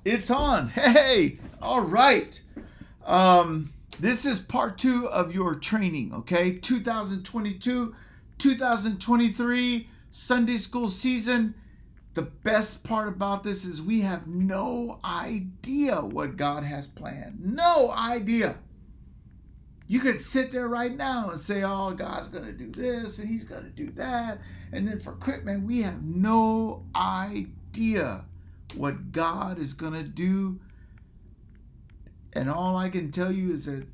It's on. Hey, all right. This is part two of your training, okay? 2022, 2023 Sunday school season. The best part about this is we have no idea what God has planned. No idea. You could sit there right now and say, oh, God's going to do this and he's going to do that. And then for Quitman, we have no idea what God is going to do. And all I can tell you is that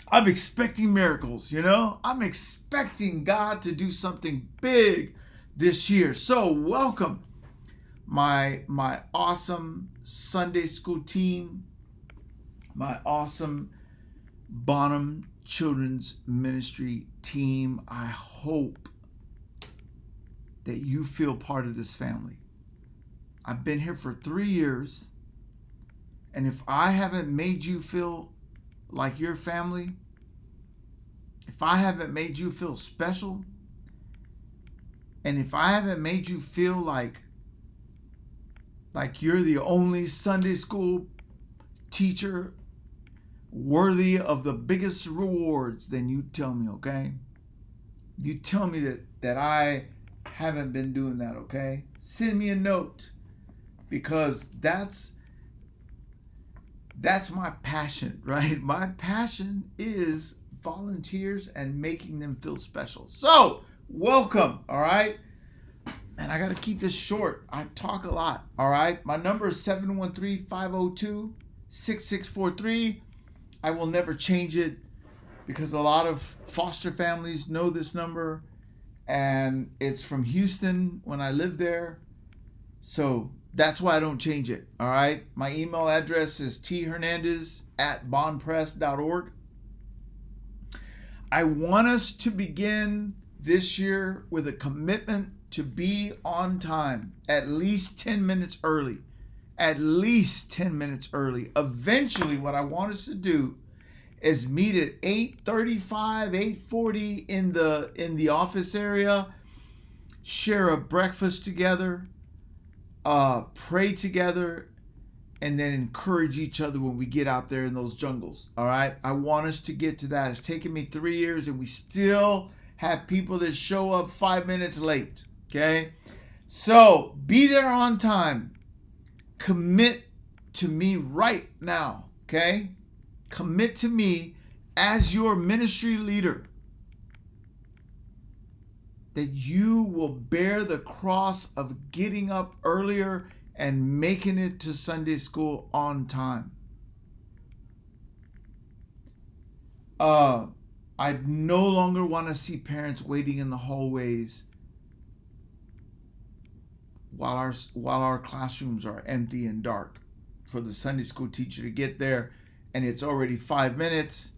I'm expecting miracles, I'm expecting God to do something big this year. So welcome my awesome Sunday school team, my awesome Bonham Children's Ministry team. I hope that you feel part of this family. I've been here for 3 years, and if I haven't made you feel like your family, if I haven't made you feel special, and if I haven't made you feel like you're the only Sunday school teacher worthy of the biggest rewards, then you tell me, okay? You tell me that I haven't been doing that, okay? Send me a note, because that's my passion, right? My passion is volunteers and making them feel special. So, welcome, all right? And I got to keep this short. I talk a lot, all right? My number is 713-502-6643. I will never change it because a lot of foster families know this number, and it's from Houston when I lived there. So that's why I don't change it, all right? My email address is thernandez@bondpress.org. I want us to begin this year with a commitment to be on time, at least 10 minutes early. At least 10 minutes early. Eventually, what I want us to do is meet at 8:35, 8:40 in the office area, share a breakfast together, pray together, and then encourage each other when we get out there in those jungles. All right? I want us to get to that. It's taken me 3 years, and we still have people that show up 5 minutes late. Okay? So be there on time. Commit to me right now. Okay? Commit to me as your ministry leader, that you will bear the cross of getting up earlier and making it to Sunday school on time. I no longer want to see parents waiting in the hallways while our classrooms are empty and dark for the Sunday school teacher to get there, and it's already 5 minutes,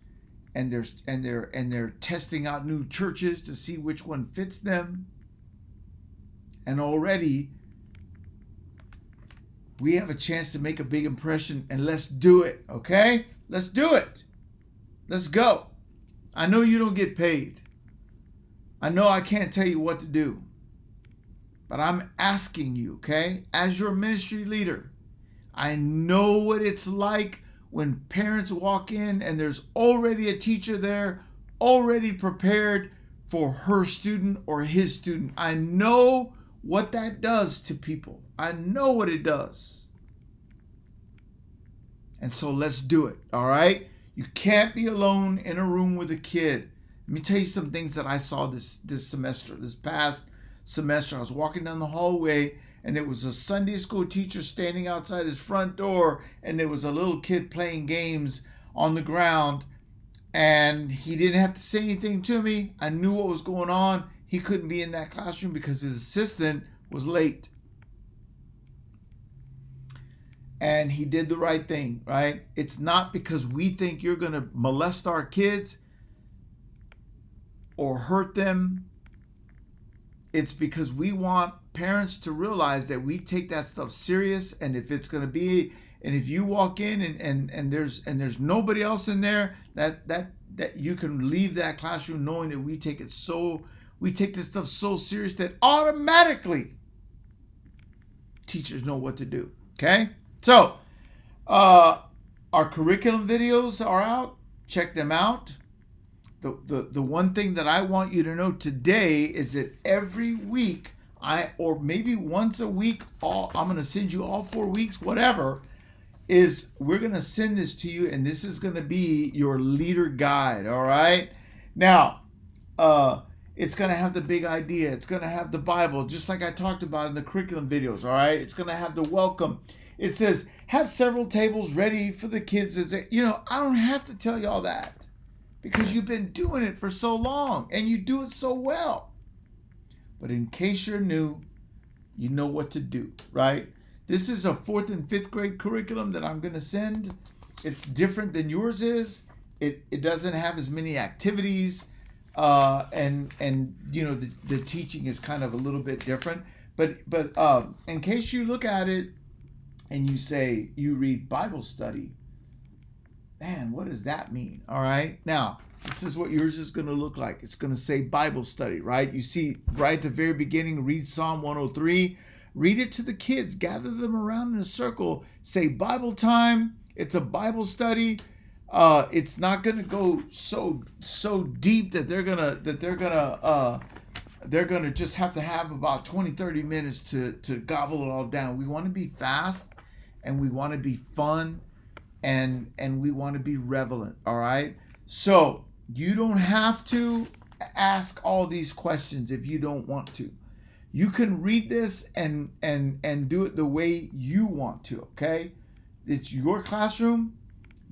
and they're testing out new churches to see which one fits them, and already we have a chance to make a big impression. And let's do it, okay? Let's do it. Let's go. I know you don't get paid. I know I can't tell you what to do, but I'm asking you, okay? As your ministry leader, I know what it's like when parents walk in and there's already a teacher there, already prepared for her student or his student. I know what that does to people. I know what it does. And so let's do it, all right? You can't be alone in a room with a kid. Let me tell you some things that I saw this semester, this past semester. I was walking down the hallway, and there was a Sunday school teacher standing outside his front door, and there was a little kid playing games on the ground, and he didn't have to say anything to me. I knew what was going on. He couldn't be in that classroom because his assistant was late. And he did the right thing, right? It's not because we think you're going to molest our kids or hurt them. It's because we want parents to realize that we take that stuff serious, and if it's going to be, and if you walk in and there's nobody else in there, that you can leave that classroom knowing that we take this stuff so serious that automatically teachers know what to do. Okay? So, our curriculum videos are out. Check them out. The one thing that I want you to know today is that every week, or maybe once a week, I'm going to send you all 4 weeks, whatever, is we're going to send this to you, and this is going to be your leader guide, all right? Now, it's going to have the big idea. It's going to have the Bible, just like I talked about in the curriculum videos, all right? It's going to have the welcome. It says, have several tables ready for the kids. I don't have to tell you all that because you've been doing it for so long and you do it so well. But in case you're new, you know what to do, right? This is a 4th and 5th grade curriculum that I'm going to send. It's different than yours is. It doesn't have as many activities, and the teaching is kind of a little bit different. But in case you look at it and you read Bible study, man, what does that mean? All right, now this is what yours is going to look like. It's going to say Bible study, right? You see right at the very beginning, read Psalm 103. Read it to the kids. Gather them around in a circle. Say Bible time. It's a Bible study. It's not going to go so deep that they're gonna just have to have about 20-30 minutes to gobble it all down. We want to be fast, and we want to be fun, and we want to be relevant. All right. So you don't have to ask all these questions if you don't want to. You can read this and do it the way you want to, okay? It's your classroom.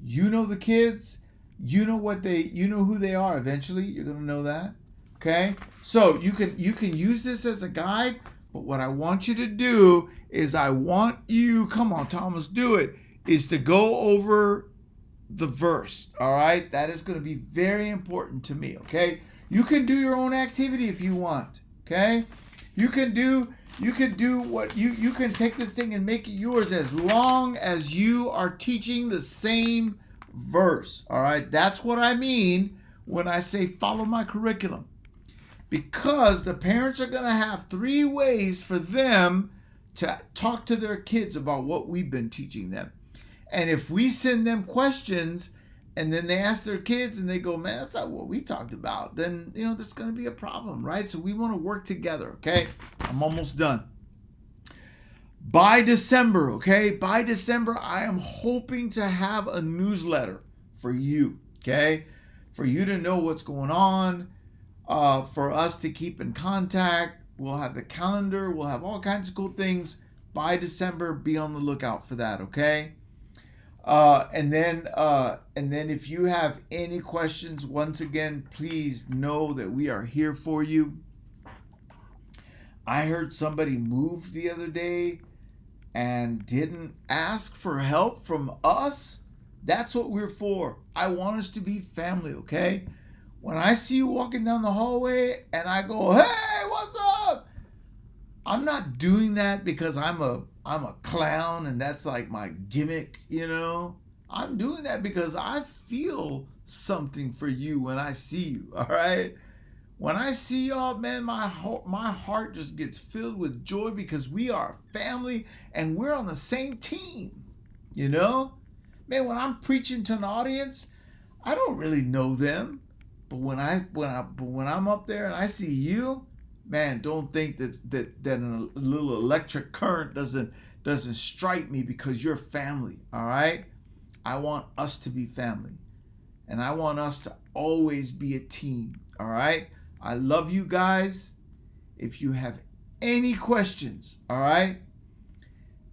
You know the kids. You know who they are. Eventually, you're going to know that, okay? So you can use this as a guide, but what I want you to do is come on, Thomas, do it, is to go over the verse, all right? That is going to be very important to me, okay? You can do your own activity if you want, okay? You can take this thing and make it yours as long as you are teaching the same verse. All right. That's what I mean when I say follow my curriculum. Because the parents are going to have 3 ways for them to talk to their kids about what we've been teaching them. And if we send them questions and then they ask their kids and they go, man, that's not what we talked about, then, there's going to be a problem, right? So we want to work together, okay? I'm almost done. By December, I am hoping to have a newsletter for you, okay? For you to know what's going on, for us to keep in contact. We'll have the calendar. We'll have all kinds of cool things. By December, be on the lookout for that, okay? And then if you have any questions, once again, please know that we are here for you. I heard somebody move the other day and didn't ask for help from us. That's what we're for. I want us to be family, okay? When I see you walking down the hallway and I go, hey, what's up? I'm not doing that because I'm a clown and that's like my gimmick, I'm doing that because I feel something for you when I see you, all right? When I see y'all, man, my heart just gets filled with joy because we are a family and we're on the same team, Man, when I'm preaching to an audience, I don't really know them, but when I'm up there and I see you, man, don't think that a little electric current doesn't strike me because you're family, all right? I want us to be family, and I want us to always be a team, all right? I love you guys. If you have any questions, all right,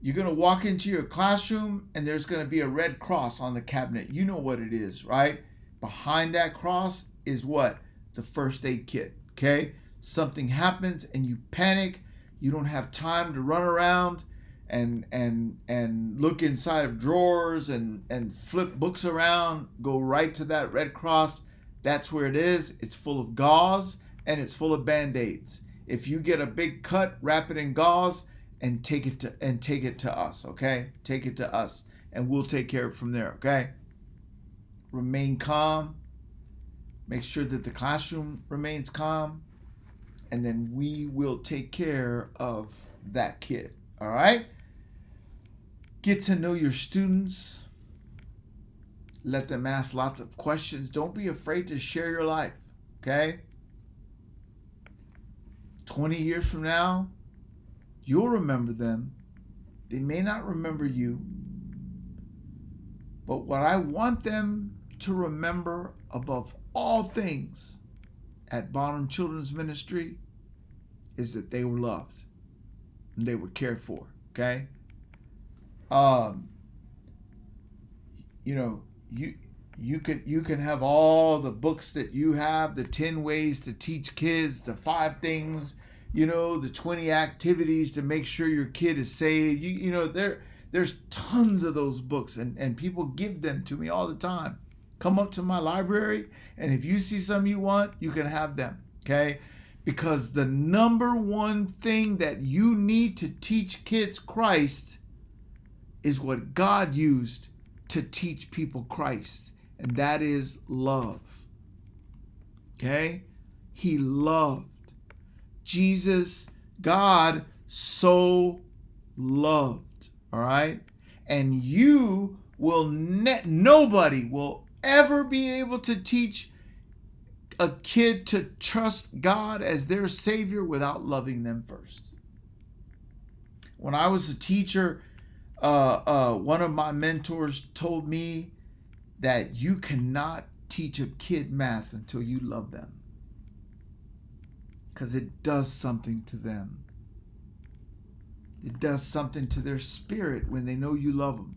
you're going to walk into your classroom, and there's going to be a red cross on the cabinet. You know what it is, right? Behind that cross is what? The first aid kit, okay? Something happens and you panic, you don't have time to run around and look inside of drawers and flip books around. Go right to that red cross. That's where it is. It's full of gauze and it's full of band-aids. If you get a big cut, wrap it in gauze and take it to us, okay? Take it to us and we'll take care of it from there, okay? Remain calm. Make sure that the classroom remains calm. And then we will take care of that kid. All right? Get to know your students. Let them ask lots of questions. Don't be afraid to share your life, okay? 20 years from now, you'll remember them. They may not remember you. But what I want them to remember above all things at Bonham Children's Ministry is that they were loved and they were cared for, okay? You know, you can have all the books that you have, the 10 ways to teach kids, the 5 things, you know, the 20 activities to make sure your kid is saved. You know, there's tons of those books, and people give them to me all the time. Come up to my library, and if you see some you want, you can have them, okay? Because the number one thing that you need to teach kids Christ is what God used to teach people Christ, and that is love. Okay? He loved. Jesus, God, so loved. All right? And you will nobody will ever be able to teach a kid to trust God as their Savior without loving them first. When I was a teacher, one of my mentors told me that you cannot teach a kid math until you love them, because it does something to them. It does something to their spirit when they know you love them.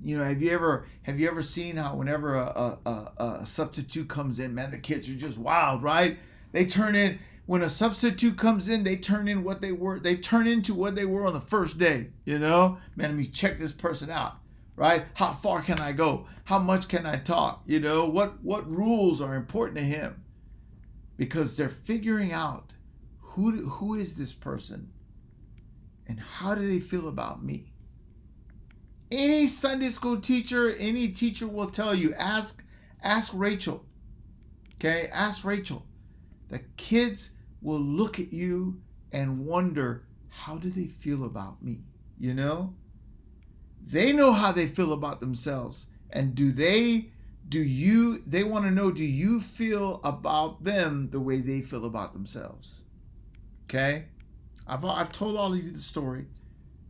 You know, have you ever seen how whenever a substitute comes in, man, the kids are just wild, right? They turn in. When a substitute comes in, they turn in what they were. They turn into what they were on the first day. You know, man, let me check this person out, right? How far can I go? How much can I talk? You know, what rules are important to him? Because they're figuring out who is this person, and how do they feel about me? Any Sunday school teacher, any teacher will tell you. Ask Rachel. Okay, ask Rachel. The kids will look at you and wonder, how do they feel about me? You know? They know how they feel about themselves. And they want to know, do you feel about them the way they feel about themselves? Okay? I've told all of you the story.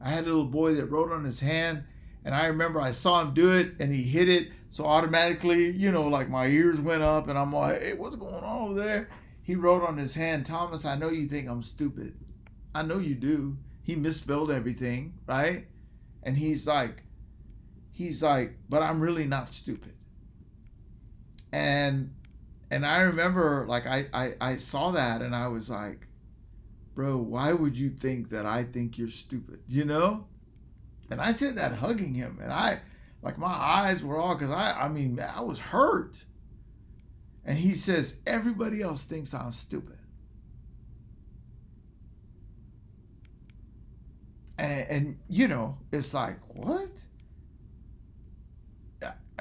I had a little boy that wrote on his hand, and I remember I saw him do it, and he hit it. So automatically, you know, like my ears went up, and I'm like, hey, what's going on over there? He wrote on his hand, Thomas, I know you think I'm stupid. I know you do. He misspelled everything, right? And he's like, but I'm really not stupid. And I remember, like, I saw that, and I was like, bro, why would you think that I think you're stupid? You know? And I said that hugging him, and my eyes were all, because I was hurt. And he says, everybody else thinks I'm stupid. And you know, it's like, what?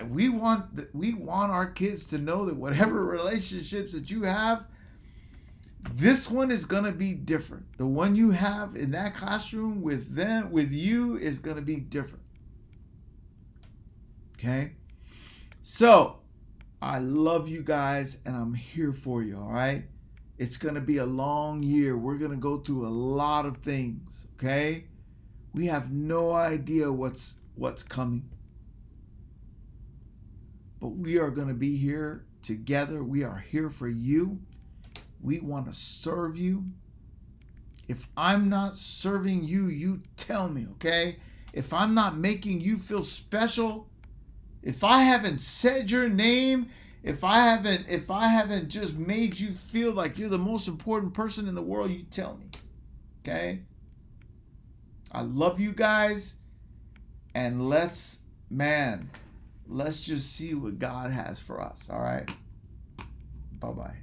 We want our kids to know that whatever relationships that you have, this one is going to be different. The one you have in that classroom with you is going to be different. Okay? So, I love you guys, and I'm here for you, all right? It's going to be a long year. We're going to go through a lot of things, okay? We have no idea what's coming. But we are going to be here together. We are here for you. We want to serve you. If I'm not serving you, you tell me, okay? If I'm not making you feel special, if I haven't said your name, if I haven't just made you feel like you're the most important person in the world, you tell me. Okay? I love you guys, and let's just see what God has for us, all right? Bye-bye.